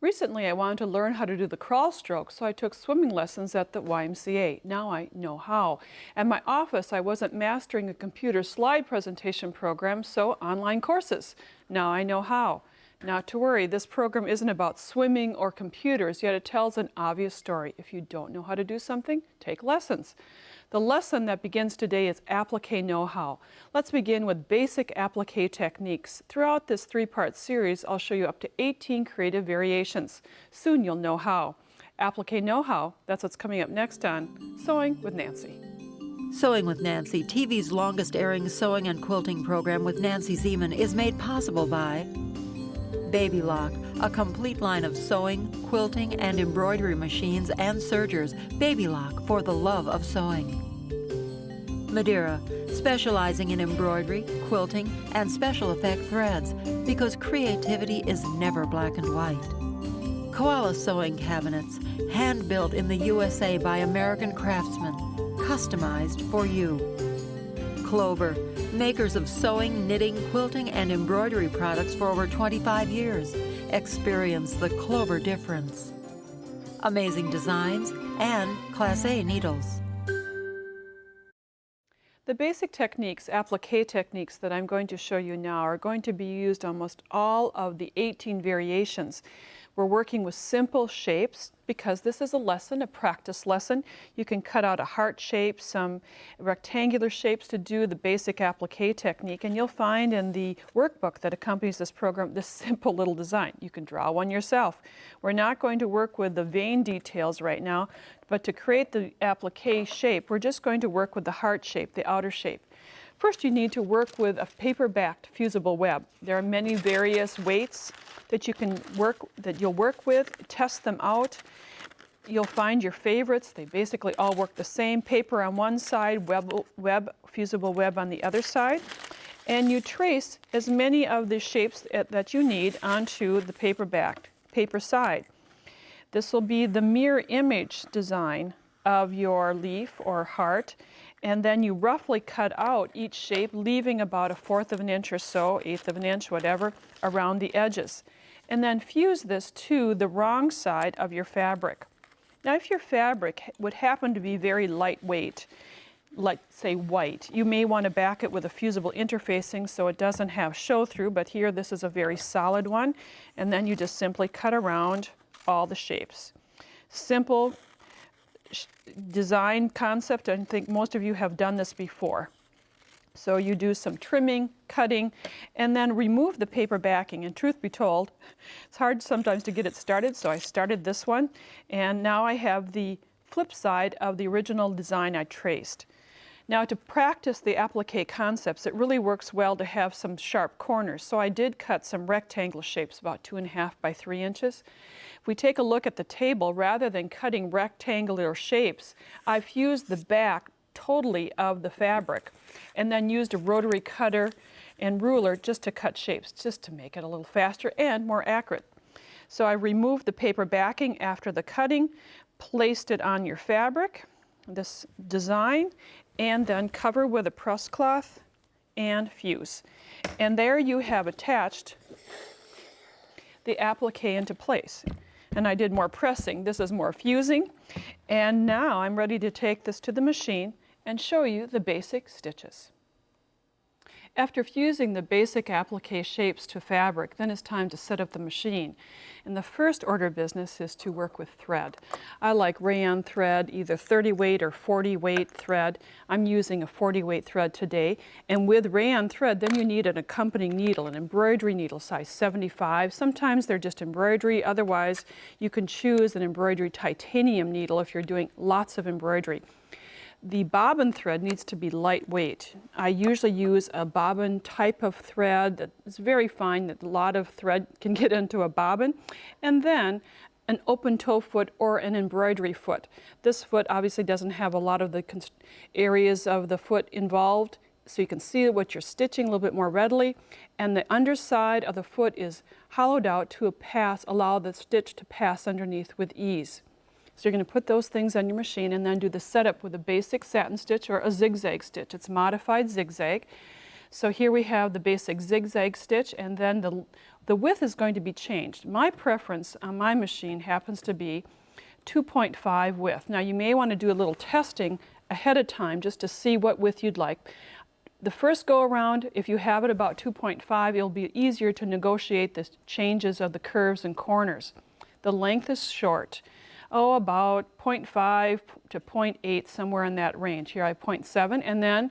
Recently, I wanted to learn how to do the crawl stroke, so I took swimming lessons at the YMCA. Now I know how. At my office, I wasn't mastering a computer slide presentation program, so online courses. Now I know how. Not to worry, this program isn't about swimming or computers, yet it tells an obvious story. If you don't know how to do something, take lessons. The lesson that begins today is applique know-how. Let's begin with basic applique techniques. Throughout this three-part series, I'll show you up to 18 creative variations. Soon you'll know how. Applique know-how, that's what's coming up next on Sewing with Nancy. Sewing with Nancy, TV's longest airing sewing and quilting program with Nancy Zieman, is made possible by Baby Lock, a complete line of sewing, quilting, and embroidery machines and sergers. Baby Lock, for the love of sewing. Madeira, specializing in embroidery, quilting, and special effect threads, because creativity is never black and white. Koala Sewing Cabinets, hand-built in the USA by American craftsmen, customized for you. Clover, makers of sewing, knitting, quilting, and embroidery products for over 25 years. Experience the Clover difference. Amazing designs and Class A needles. The basic techniques, applique techniques, that I'm going to show you now are going to be used almost all of the 18 variations. We're working with simple shapes because this is a lesson, a practice lesson. You can cut out a heart shape, some rectangular shapes to do the basic applique technique, and you'll find in the workbook that accompanies this program this simple little design. You can draw one yourself. We're not going to work with the vein details right now, but to create the applique shape, we're just going to work with the heart shape, the outer shape. First, you need to work with a paper-backed fusible web. There are many various weights that you'll work with. Test them out. You'll find your favorites. They basically all work the same. Paper on one side, fusible web on the other side. And you trace as many of the shapes that you need onto the paper side. This will be the mirror image design of your leaf or heart, and then you roughly cut out each shape, leaving about 1/4 of an inch or so, 1/8 of an inch, whatever, around the edges. And then fuse this to the wrong side of your fabric. Now, if your fabric would happen to be very lightweight, like say white, you may want to back it with a fusible interfacing so it doesn't have show-through, but here this is a very solid one, and then you just simply cut around all the shapes. Simple design concept. I think most of you have done this before. So you do some trimming, cutting, and then remove the paper backing. And truth be told, it's hard sometimes to get it started, so I started this one, and now I have the flip side of the original design I traced. Now, to practice the applique concepts, it really works well to have some sharp corners. So I did cut some rectangle shapes, about 2.5 by 3 inches. If we take a look at the table, rather than cutting rectangular shapes, I've fused the back totally of the fabric and then used a rotary cutter and ruler just to cut shapes, just to make it a little faster and more accurate. So I removed the paper backing after the cutting, placed it on your fabric, this design, and then cover with a press cloth and fuse. And there you have attached the applique into place. And I did more pressing. This is more fusing. And now I'm ready to take this to the machine and show you the basic stitches. After fusing the basic applique shapes to fabric, then it's time to set up the machine. And the first order of business is to work with thread. I like rayon thread, either 30 weight or 40 weight thread. I'm using a 40 weight thread today. And with rayon thread, then you need an accompanying needle, an embroidery needle size 75. Sometimes they're just embroidery. Otherwise, you can choose an embroidery titanium needle if you're doing lots of embroidery. The bobbin thread needs to be lightweight. I usually use a bobbin type of thread that is very fine, that a lot of thread can get into a bobbin, and then an open toe foot or an embroidery foot. This foot obviously doesn't have a lot of the areas of the foot involved, so you can see what you're stitching a little bit more readily, and the underside of the foot is hollowed out to allow the stitch to pass underneath with ease. So you're going to put those things on your machine and then do the setup with a basic satin stitch or a zigzag stitch. It's modified zigzag. So here we have the basic zigzag stitch, and then the the width is going to be changed. My preference on my machine happens to be 2.5 width. Now you may want to do a little testing ahead of time just to see what width you'd like. The first go around, if you have it about 2.5, it'll be easier to negotiate the changes of the curves and corners. The length is short. Oh, about 0.5 to 0.8, somewhere in that range. Here I have 0.7, and then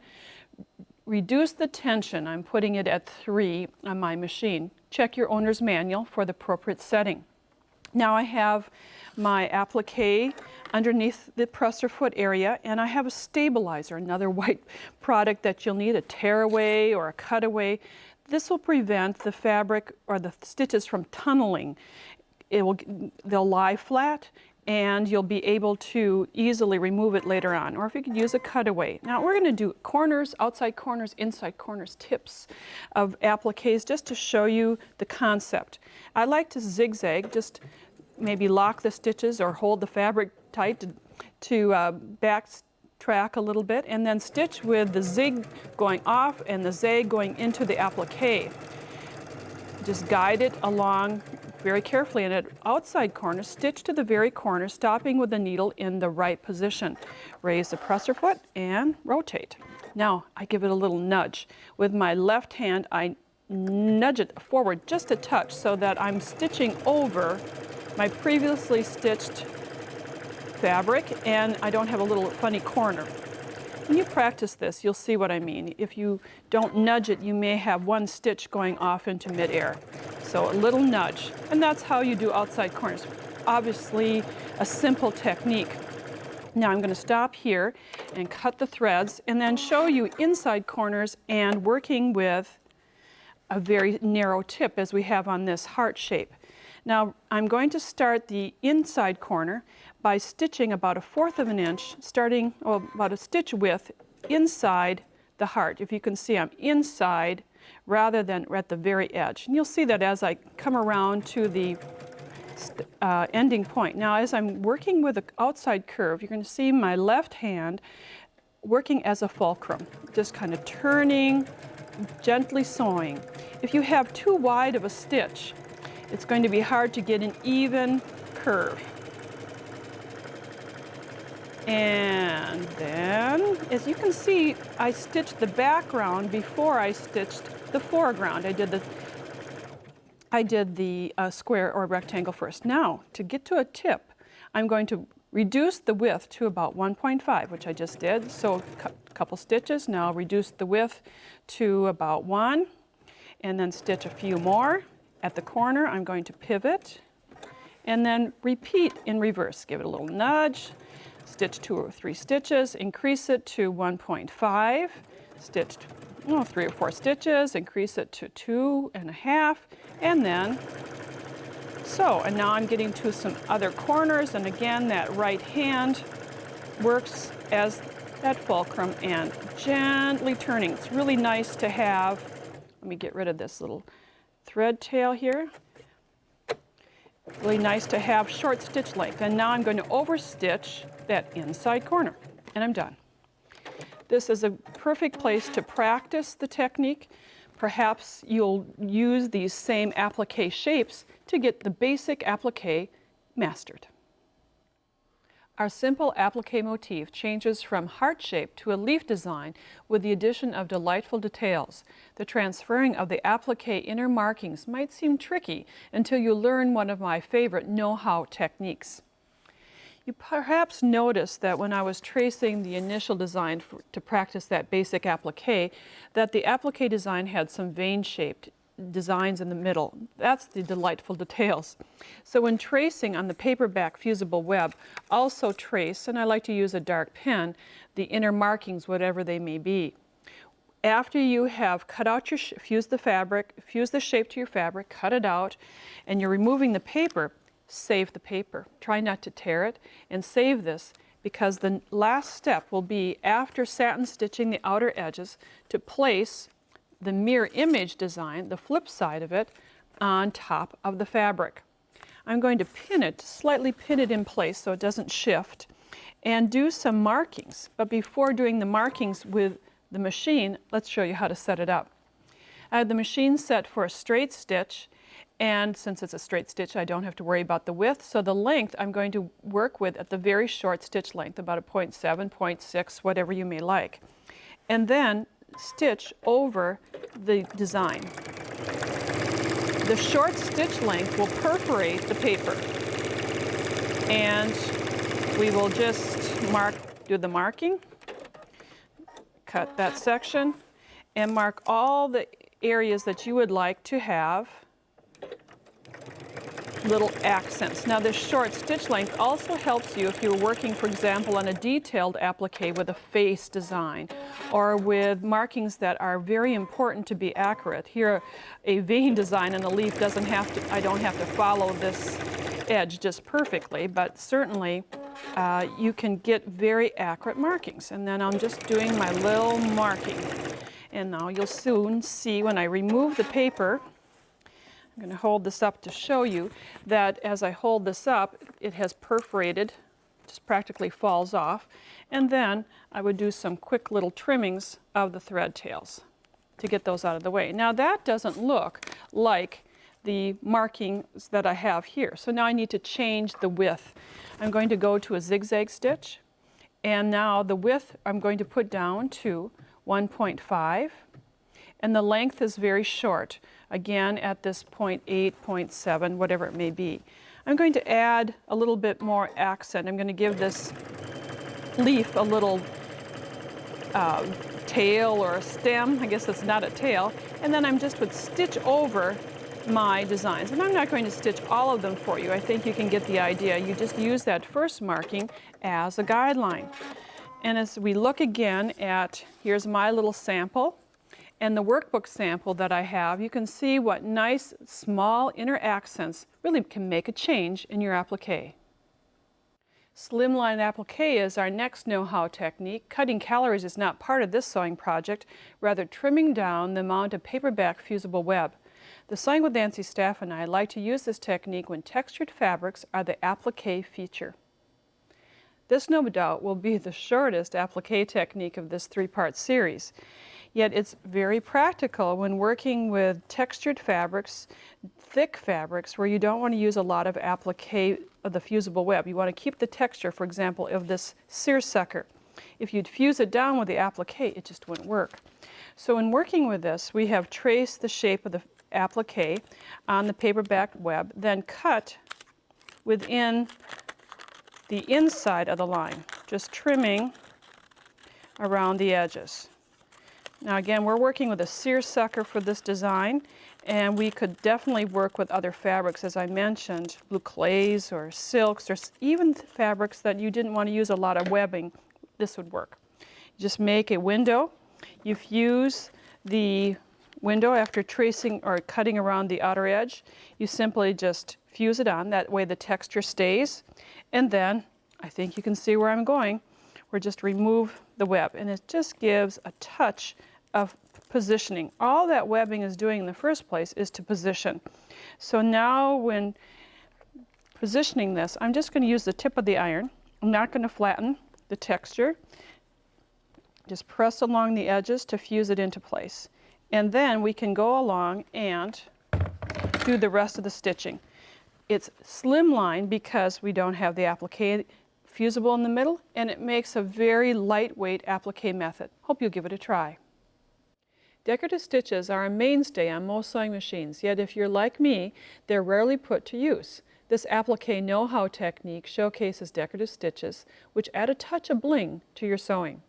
reduce the tension. I'm putting it at 3 on my machine. Check your owner's manual for the appropriate setting. Now I have my applique underneath the presser foot area, and I have a stabilizer, another white product that you'll need, a tearaway or a cutaway. This will prevent the fabric or the stitches from tunneling. They'll lie flat, and you'll be able to easily remove it later on, or if you could use a cutaway. Now we're going to do corners, outside corners, inside corners, tips of appliques just to show you the concept. I like to zigzag, just maybe lock the stitches or hold the fabric tight to backtrack a little bit, and then stitch with the zig going off and the zag going into the applique. Just guide it along very carefully, and at outside corner, stitch to the very corner, stopping with the needle in the right position. Raise the presser foot and rotate. Now I give it a little nudge. With my left hand, I nudge it forward just a touch so that I'm stitching over my previously stitched fabric, and I don't have a little funny corner. When you practice this, you'll see what I mean. If you don't nudge it, you may have one stitch going off into midair. So a little nudge, and that's how you do outside corners. Obviously, a simple technique. Now I'm going to stop here and cut the threads, and then show you inside corners and working with a very narrow tip as we have on this heart shape. Now I'm going to start the inside corner by stitching about 1/4 of an inch, starting about a stitch width inside the heart. If you can see, I'm inside rather than at the very edge. And you'll see that as I come around to the ending point. Now as I'm working with the outside curve, you're going to see my left hand working as a fulcrum, just kind of turning, gently sewing. If you have too wide of a stitch, it's going to be hard to get an even curve. And then, as you can see, I stitched the background before I stitched the foreground. I did the square or rectangle first. Now, to get to a tip, I'm going to reduce the width to about 1.5, which I just did. So a couple stitches. Now reduce the width to about 1, and then stitch a few more. At the corner, I'm going to pivot, and then repeat in reverse. Give it a little nudge. Stitch 2 or 3 stitches, increase it to 1.5, stitch 3 or 4 stitches, increase it to 2.5, and then sew. And now I'm getting to some other corners, and again that right hand works as that fulcrum and gently turning. It's really nice to have, let me get rid of this little thread tail here. Really nice to have short stitch length. And now I'm going to overstitch that inside corner, and I'm done. This is a perfect place to practice the technique. Perhaps you'll use these same applique shapes to get the basic applique mastered. Our simple applique motif changes from heart shape to a leaf design with the addition of delightful details. The transferring of the applique inner markings might seem tricky until you learn one of my favorite know-how techniques. You perhaps noticed that when I was tracing the initial design to practice that basic applique, that the applique design had some vein-shaped designs in the middle. That's the delightful details. So when tracing on the paperback fusible web, also trace, and I like to use a dark pen, the inner markings, whatever they may be. After you have cut out your, fuse the fabric, fuse the shape to your fabric, cut it out, and you're removing the paper, save the paper. Try not to tear it, and save this, because the last step will be, after satin stitching the outer edges, to place the mirror image design, the flip side of it, on top of the fabric. I'm going to pin it, slightly pin it in place so it doesn't shift, and do some markings. But before doing the markings with the machine, let's show you how to set it up. I have the machine set for a straight stitch, And since it's a straight stitch, I don't have to worry about the width. So the length I'm going to work with at the very short stitch length, about a 0.7, 0.6, whatever you may like. And then stitch over the design. The short stitch length will perforate the paper. And we will just do the marking, cut that section, and mark all the areas that you would like to have little accents. Now this short stitch length also helps you if you're working, for example, on a detailed applique with a face design or with markings that are very important to be accurate. Here, a vein design in a leaf doesn't have to, I don't have to follow this edge just perfectly, but certainly you can get very accurate markings. And then I'm just doing my little marking. And now you'll soon see when I remove the paper, I'm going to hold this up to show you that as I hold this up, it has perforated, just practically falls off. And then I would do some quick little trimmings of the thread tails to get those out of the way. Now that doesn't look like the markings that I have here. So now I need to change the width. I'm going to go to a zigzag stitch, and now the width I'm going to put down to 1.5, and the length is very short, again at this 0.8, 0.7, whatever it may be. I'm going to add a little bit more accent. I'm going to give this leaf a little tail or a stem. I guess it's not a tail. And then I'm just would stitch over my designs. And I'm not going to stitch all of them for you. I think you can get the idea. You just use that first marking as a guideline. And as we look again at, here's my little sample and the workbook sample that I have, you can see what nice small inner accents really can make a change in your applique. Slimline applique is our next know-how technique. Cutting calories is not part of this sewing project, rather trimming down the amount of paperback fusible web. The Sewing with Nancy staff and I like to use this technique when textured fabrics are the applique feature. This, no doubt, will be the shortest applique technique of this three-part series. Yet it's very practical when working with textured fabrics, thick fabrics, where you don't want to use a lot of applique of the fusible web. You want to keep the texture, for example, of this seersucker. If you'd fuse it down with the applique, it just wouldn't work. So in working with this, we have traced the shape of the applique on the paperback web, then cut within the inside of the line, just trimming around the edges. Now again, we're working with a seersucker for this design, and we could definitely work with other fabrics, as I mentioned, blue clays or silks, or even fabrics that you didn't want to use a lot of webbing. This would work. You just make a window. You fuse the window after tracing or cutting around the outer edge. You simply just fuse it on. That way the texture stays. And then, I think you can see where I'm going, we'll just remove the web. And it just gives a touch of positioning. All that webbing is doing in the first place is to position. So now when positioning this, I'm just going to use the tip of the iron. I'm not going to flatten the texture. Just press along the edges to fuse it into place. And then we can go along and do the rest of the stitching. It's slimline because we don't have the applique fusible in the middle, and it makes a very lightweight applique method. Hope you'll give it a try. Decorative stitches are a mainstay on most sewing machines, yet if you're like me, they're rarely put to use. This applique know-how technique showcases decorative stitches, which add a touch of bling to your sewing.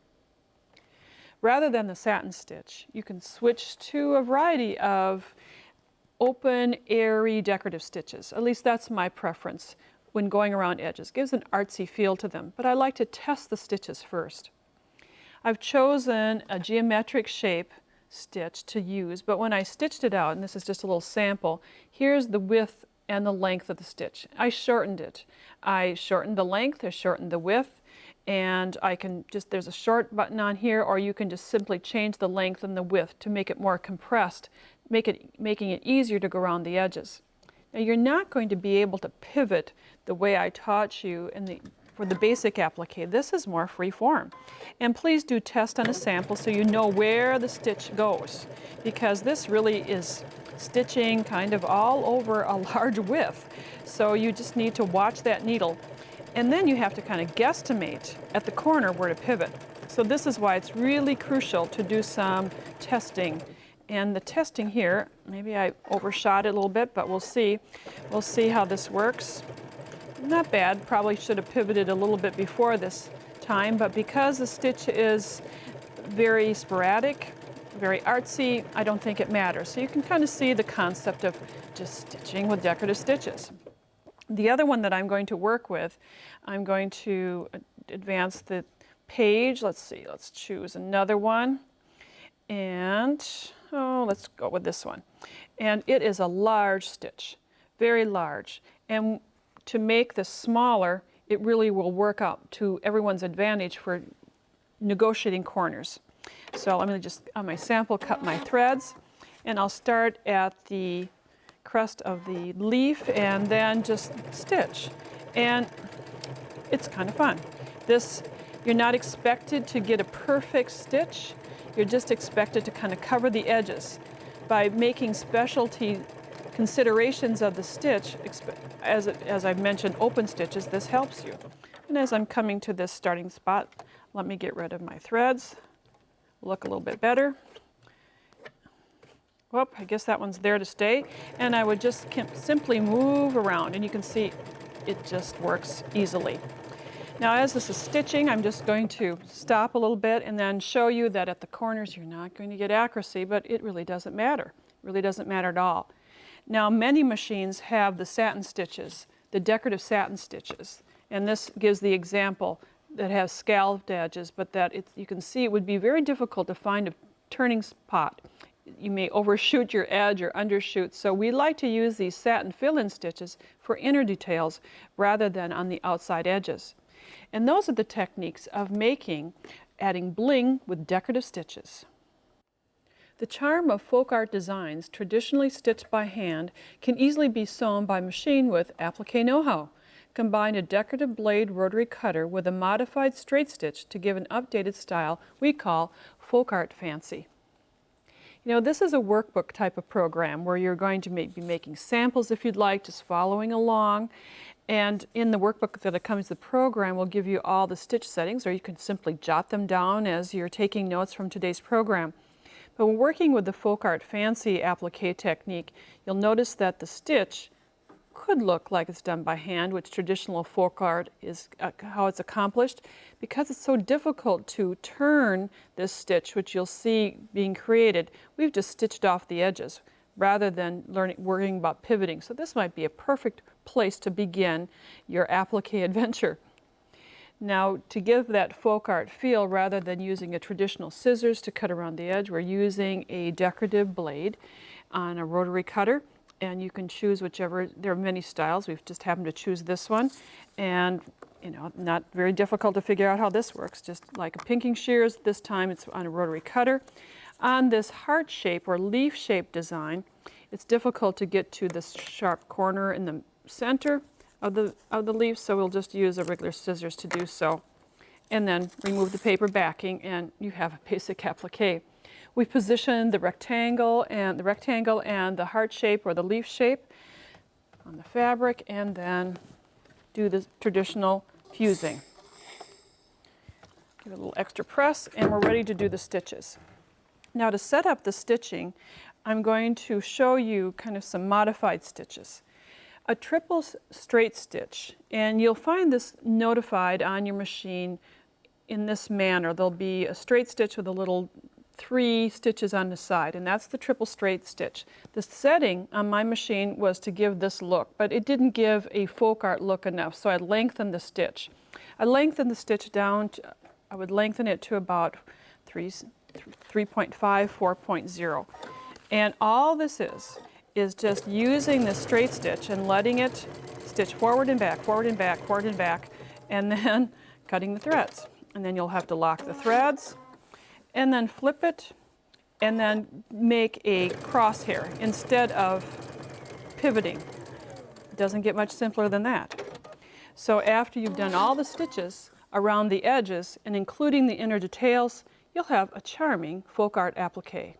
Rather than the satin stitch, you can switch to a variety of open, airy decorative stitches. At least that's my preference when going around edges. It gives an artsy feel to them, but I like to test the stitches first. I've chosen a geometric shape stitch to use, but when I stitched it out, and this is just a little sample, here's the width and the length of the stitch. I shortened it. I shortened the length, I shortened the width, and I can just, there's a short button on here, or you can just simply change the length and the width to make it more compressed, making it easier to go around the edges. Now you're not going to be able to pivot the way I taught you in the for the basic applique. This is more free form. And please do test on a sample so you know where the stitch goes, because this really is stitching kind of all over a large width. So you just need to watch that needle. And then you have to kind of guesstimate at the corner where to pivot. So this is why it's really crucial to do some testing. And the testing here, maybe I overshot it a little bit, but we'll see. We'll see how this works. Not bad, probably should have pivoted a little bit before this time, but because the stitch is very sporadic, very artsy, I don't think it matters. So you can kind of see the concept of just stitching with decorative stitches. The other one that I'm going to work with, I'm going to advance the page. Let's see, let's choose another one. And, let's go with this one. And it is a large stitch, very large. And to make this smaller, it really will work out to everyone's advantage for negotiating corners. So I'm going to just, on my sample, cut my threads, and I'll start at the crest of the leaf and then just stitch. And it's kind of fun. This, you're not expected to get a perfect stitch. You're just expected to kind of cover the edges. By making specialty considerations of the stitch, as I've mentioned, open stitches, this helps you. And as I'm coming to this starting spot, let me get rid of my threads. Look a little bit better. Whoop, I guess that one's there to stay. And I would just simply move around, and you can see it just works easily. Now, as this is stitching, I'm just going to stop a little bit and then show you that at the corners you're not going to get accuracy, but it really doesn't matter. It really doesn't matter at all. Now, many machines have the satin stitches, the decorative satin stitches, and this gives the example that has scalloped edges, but that you can see it would be very difficult to find a turning spot. You may overshoot your edge or undershoot, so we like to use these satin fill-in stitches for inner details rather than on the outside edges. And those are the techniques of adding bling with decorative stitches. The charm of folk art designs traditionally stitched by hand can easily be sewn by machine with applique know-how. Combine a decorative blade rotary cutter with a modified straight stitch to give an updated style we call folk art fancy. You know, this is a workbook type of program where you're going to be making samples if you'd like, just following along. And in the workbook that accompanies the program will give you all the stitch settings, or you can simply jot them down as you're taking notes from today's program. But when working with the folk art fancy applique technique, you'll notice that the stitch could look like it's done by hand, which traditional folk art is how it's accomplished. Because it's so difficult to turn this stitch, which you'll see being created, we've just stitched off the edges rather than worrying about pivoting. So this might be a perfect place to begin your applique adventure. Now, to give that folk art feel, rather than using a traditional scissors to cut around the edge, we're using a decorative blade on a rotary cutter. And you can choose whichever, there are many styles. We've just happened to choose this one. And, you know, not very difficult to figure out how this works. Just like a pinking shears, this time it's on a rotary cutter. On this heart shape or leaf shape design, it's difficult to get to this sharp corner in the center of the leaf, so we'll just use a regular scissors to do so. And then remove the paper backing, and you have a basic applique. We position the rectangle and the heart shape or the leaf shape on the fabric, and then do the traditional fusing. Give it a little extra press, and we're ready to do the stitches. Now, to set up the stitching, I'm going to show you kind of some modified stitches. A triple straight stitch, and you'll find this notified on your machine in this manner. There'll be a straight stitch with a little 3 stitches on the side, and that's the triple straight stitch. The setting on my machine was to give this look, but it didn't give a folk art look enough, so I lengthened the stitch. I lengthened the stitch down I would lengthen it to about 3.5, 4.0. And all this is just using the straight stitch and letting it stitch forward and back, forward and back, forward and back, and then cutting the threads. And then you'll have to lock the threads, and then flip it, and then make a crosshair instead of pivoting. It doesn't get much simpler than that. So after you've done all the stitches around the edges and including the inner details, you'll have a charming folk art applique.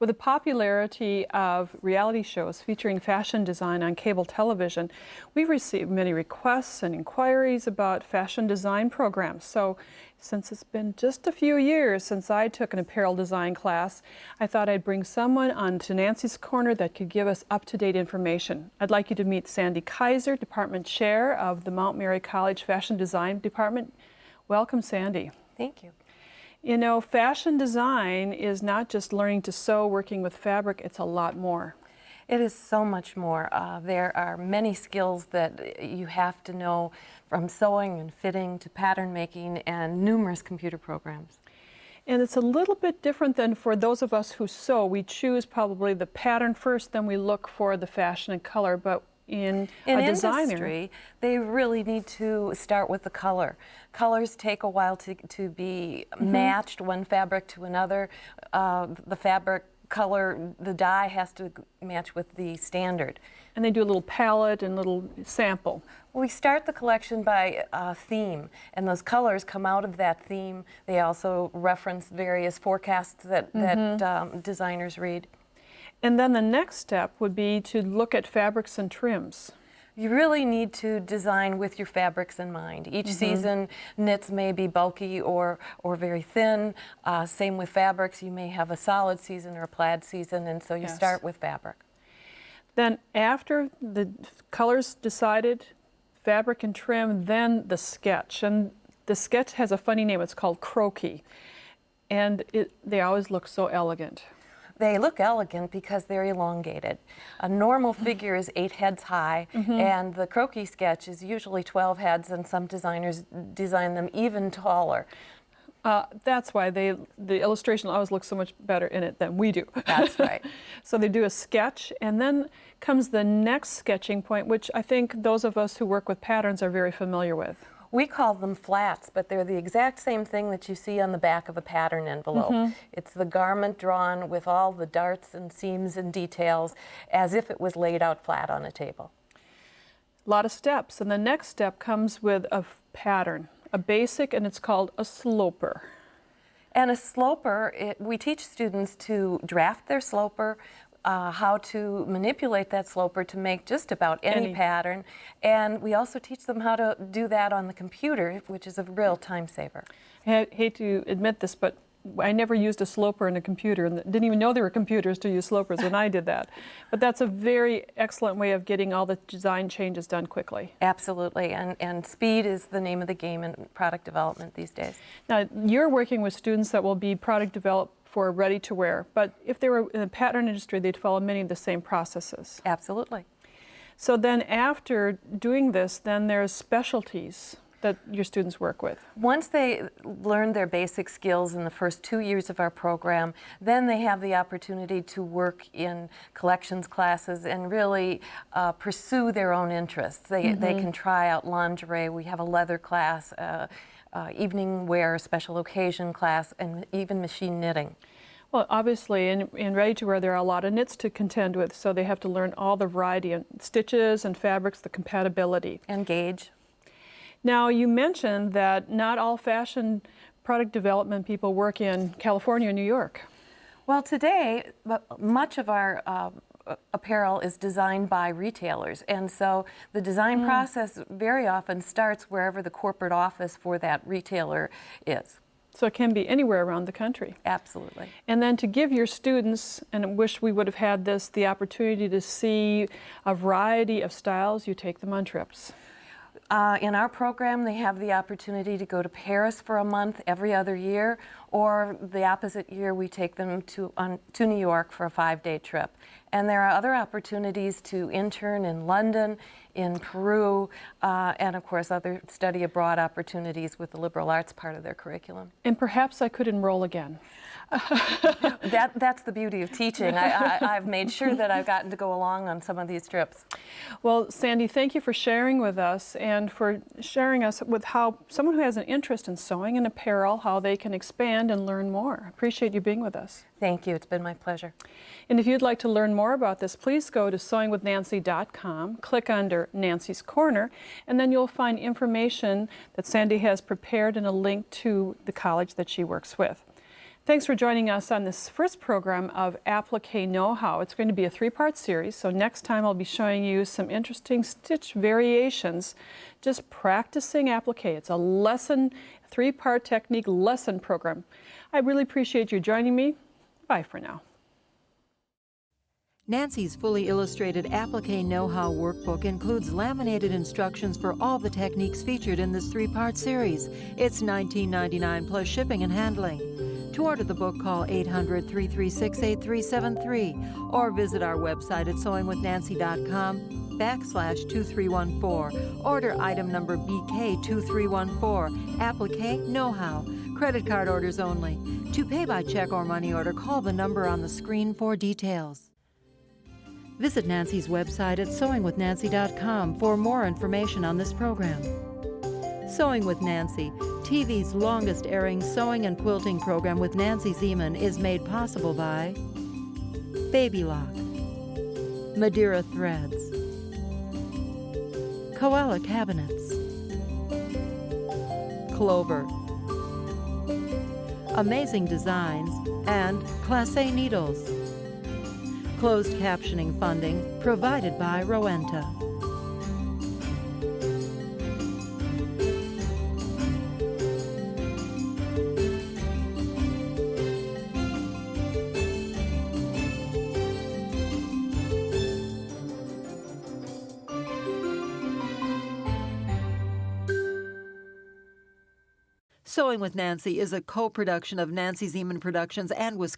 With the popularity of reality shows featuring fashion design on cable television, we've received many requests and inquiries about fashion design programs. So since it's been just a few years since I took an apparel design class, I thought I'd bring someone on to Nancy's Corner that could give us up-to-date information. I'd like you to meet Sandy Kaiser, Department Chair of the Mount Mary College Fashion Design Department. Welcome, Sandy. Thank you. You know, fashion design is not just learning to sew, working with fabric, it's a lot more. It is so much more. There are many skills that you have to know, from sewing and fitting to pattern making and numerous computer programs. And it's a little bit different than for those of us who sew. We choose probably the pattern first, then we look for the fashion and color. But in a designer, industry, they really need to start with the color. Colors take a while to be matched, one fabric to another. The fabric color, the dye has to match with the standard. and they do a little palette and little sample. We start the collection by theme, and those colors come out of that theme. They also reference various forecasts that, designers read. And then the next step would be to look at fabrics and trims. You really need to design with your fabrics in mind. Each season, knits may be bulky or very thin. Same with fabrics. You may have a solid season or a plaid season, and so you start with fabric. Then after the colors decided, fabric and trim, then the sketch. And the sketch has a funny name. It's called croquis. And they always look so elegant. They look elegant because they're elongated. A normal figure is 8 heads high, and the croquis sketch is usually 12 heads, and some designers design them even taller. That's why the illustration always looks so much better in it than we do. That's right. So they do a sketch, and then comes the next sketching point, which I think those of us who work with patterns are very familiar with. We call them flats, but they're the exact same thing that you see on the back of a pattern envelope. It's the garment drawn with all the darts and seams and details as if it was laid out flat on a table. A lot of steps, and the next step comes with a pattern, a basic, and it's called a sloper. And a sloper, we teach students to draft their sloper, how to manipulate that sloper to make just about any pattern, and we also teach them how to do that on the computer, which is a real time saver. I hate to admit this, but I never used a sloper in a computer, and didn't even know there were computers to use slopers when I did that. But that's a very excellent way of getting all the design changes done quickly. Absolutely, and speed is the name of the game in product development these days. Now, you're working with students that will be product developed for ready to wear, but if they were in the pattern industry, they'd follow many of the same processes. Absolutely. So then after doing this, then there's specialties that your students work with. Once they learn their basic skills in the first 2 years of our program, then they have the opportunity to work in collections classes and really pursue their own interests. They can try out lingerie. We have a leather class, evening wear, special occasion class, and even machine knitting. Well, obviously, in ready-to-wear, there are a lot of knits to contend with, so they have to learn all the variety of stitches and fabrics, the compatibility. And gauge. Now, you mentioned that not all fashion product development people work in California or New York. Well, today, much of our apparel is designed by retailers, and so the design process very often starts wherever the corporate office for that retailer is. So it can be anywhere around the country. Absolutely. And then to give your students, and I wish we would have had this, the opportunity to see a variety of styles, you take them on trips. In our program, they have the opportunity to go to Paris for a month every other year, or the opposite year, we take them to New York for a 5-day trip. And there are other opportunities to intern in London, in Peru, and of course other study abroad opportunities with the liberal arts part of their curriculum. And perhaps I could enroll again. That's the beauty of teaching. I've made sure that I've gotten to go along on some of these trips. Well, Sandy, thank you for sharing with us and for sharing us with how someone who has an interest in sewing and apparel, how they can expand understand and learn more. Appreciate you being with us. Thank you. It's been my pleasure. And if you'd like to learn more about this, please go to sewingwithnancy.com, click under Nancy's Corner, and then you'll find information that Sandy has prepared and a link to the college that she works with. Thanks for joining us on this first program of Applique Know-How. It's going to be a 3-part series, so next time I'll be showing you some interesting stitch variations, just practicing applique. It's a lesson, 3-part technique lesson program. I really appreciate you joining me. Bye for now. Nancy's fully illustrated Applique Know-How workbook includes laminated instructions for all the techniques featured in this 3-part series. It's $19.99 plus shipping and handling. To order the book, call 800-336-8373 or visit our website at sewingwithnancy.com/2314. Order item number BK2314, Applique Know-How. Credit card orders only. To pay by check or money order, call the number on the screen for details. Visit Nancy's website at sewingwithnancy.com for more information on this program. Sewing with Nancy, TV's longest airing sewing and quilting program with Nancy Zieman, is made possible by Baby Lock, Madeira Threads, Koala Cabinets, Clover, Amazing Designs, and Classe Needles. Closed captioning funding provided by Rowenta. Sewing with Nancy is a co-production of Nancy Zieman Productions and Wisconsin.